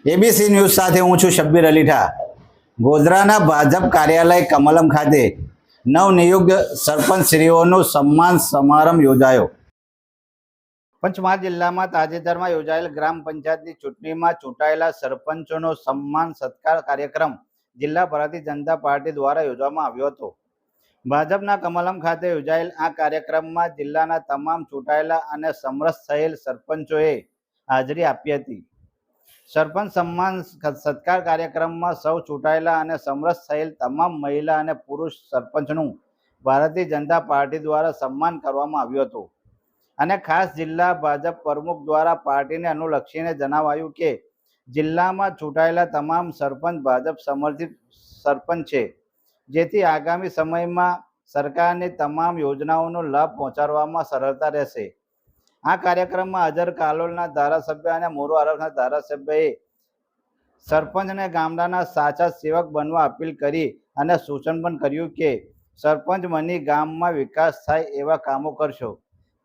ABC news સાથે હું છું શબ્બીર અલીઠા। ગોધરાના ભાજપ કાર્યાલય કમલમ ખાતે નવનિયુક્ત સરપંચશ્રીઓનું સન્માન સમારંભ યોજાયો। પંચમહાલ જિલ્લામાં તાજેતરમાં યોજાયેલ ગ્રામ પંચાયતની ચૂંટણીમાં ચૂંટાયેલા સરપંચોનો સન્માન સત્કાર કાર્યક્રમ જિલ્લા ભારતીય જનતા પાર્ટી દ્વારા યોજવામાં આવ્યો હતો। ભાજપના કમલમ ખાતે યોજાયેલ આ કાર્યક્રમમાં જિલ્લાના તમામ ચૂંટાયેલા અને સમરસ થયેલ સરપંચોએ હાજરી આપી હતી। સરપંચ સન્માન સત્કાર કાર્યક્રમમાં સૌ ચૂંટાયેલા અને સમરસ થયેલ તમામ મહિલા અને પુરુષ સરપંચનું ભારતીય જનતા પાર્ટી દ્વારા સન્માન કરવામાં આવ્યું હતું। અને ખાસ જિલ્લા ભાજપ પ્રમુખ દ્વારા પાર્ટીને અનુલક્ષીને જણાવાયું કે જિલ્લામાં ચૂંટાયેલા તમામ સરપંચ ભાજપ સમર્થિત સરપંચ છે, જેથી આગામી સમયમાં સરકારની તમામ યોજનાઓનો લાભ પહોંચાડવામાં સરળતા રહેશે। આ કાર્યક્રમમાં હાજર કાલોલના ધારાસભ્ય અને મોરો આરવના ધારાસભ્યએ સરપંચને ગામડાના સાચા સેવક બનવા અપીલ કરી અને સૂચન પણ કર્યું કે સરપંચ બની ગામમાં વિકાસ થાય એવા કામો કરશો।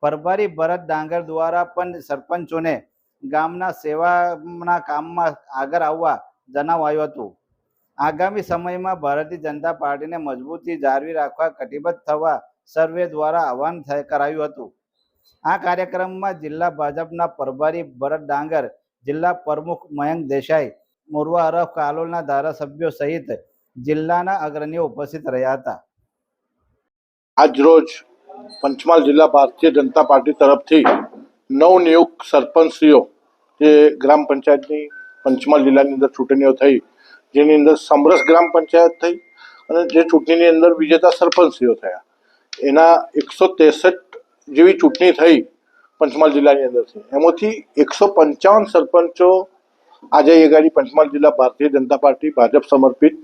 પ્રભારી ભરત ડાંગર દ્વારા પણ સરપંચોને ગામના સેવાના કામમાં આગળ આવવા જણાવાયું હતું। આગામી સમયમાં ભારતીય જનતા પાર્ટીને મજબૂતી જાળવી રાખવા કટિબદ્ધ થવા સર્વે દ્વારા આહવાન કરાયું હતું। આ કાર્યક્રમમાં જિલ્લા ભાજપના પ્રભારી ભરત ડાંગર, જિલ્લા પ્રમુખ મયંક દેસાઈ, મોરવા આરવ, કાલોલના ધારાસભ્યો સહિત જિલ્લાના અગ્રણીઓ ઉપસ્થિત રહ્યા હતા। આજરોજ પંચમહાલ જિલ્લા ભારતીય જનતા પાર્ટી તરફથી નવનિયુક્ત સરપંચશ્રીઓ જે ગ્રામ પંચાયતની પંચમહાલ જિલ્લાની અંદર ચૂંટણીઓ થઈ, જેની અંદર સમરસ ગ્રામ પંચાયત થઈ અને જે ચૂંટણીની અંદર વિજેતા સરપંચશ્રીઓ થયા, એના 163 જેવી ચૂંટણી થઈ પંચમહાલ જિલ્લાની અંદરથી। એમાંથી 155 સરપંચો આજે એ ગાડી પંચમહાલ જિલ્લા ભારતીય જનતા પાર્ટી ભાજપ સમર્પિત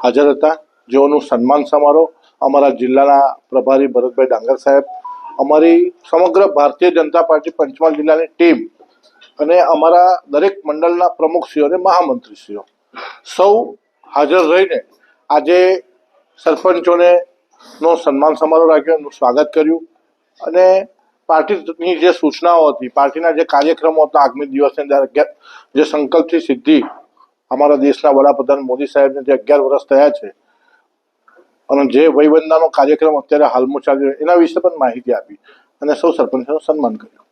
હાજર હતા, જેઓનું સન્માન સમારોહ અમારા જિલ્લાના પ્રભારી ભરતભાઈ ડાંગર સાહેબ, અમારી સમગ્ર ભારતીય જનતા પાર્ટી પંચમહાલ જિલ્લાની ટીમ અને અમારા દરેક મંડળના પ્રમુખશ્રીઓ અને મહામંત્રીશ્રીઓ સૌ હાજર રહીને આજે સરપંચોને નો સન્માન સમારોહ રાખ્યો, એમનું સ્વાગત કર્યું અને પાર્ટીની જે સૂચનાઓ હતી, પાર્ટીના જે કાર્યક્રમો હતા આગામી દિવસની અંદર જે સંકલ્પથી સિદ્ધિ અમારા દેશના વડાપ્રધાન મોદી સાહેબને જે 11 વર્ષ થયા છે અને જે વયવંદનાનો કાર્યક્રમ અત્યારે હાલમાં ચાલી રહ્યો એના વિશે પણ માહિતી આપી અને સૌ સરપંચોનું સન્માન કર્યું।